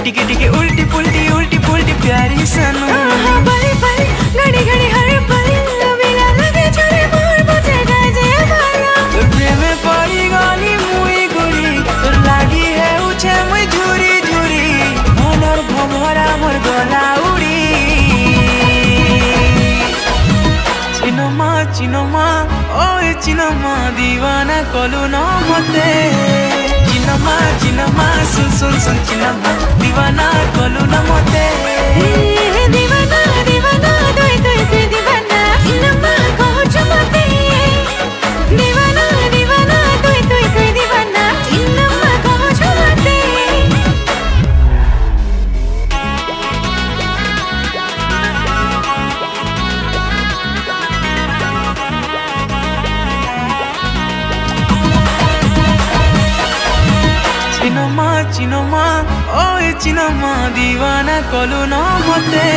टिके टिके उल्टी पुल्टी प्यारी सनम। पल पल घड़ी घड़ी हर पल बिना लगे छोड़े मोर बुझे गाजे वाला। तोर प्रेमे पड़ी गली मुई गुड़ी तोर लागी है उछे मुई झुरी झुरी मनर भमरा मोर गला उड़ी। चिनमा ओए चिनमा दीवाना कलु न मते। चिनमा सुन सुन सुन चिनमा दीवाना कलु न मते। दीवाना दीवाना तोय तोय तोय दीवाना चिनमा कहछु मते। दीवाना दीवाना तोय तोय तोय दीवाना चिनमा कहछु मते। चिनमा ओए चिनमा दीवाना कलु न मते।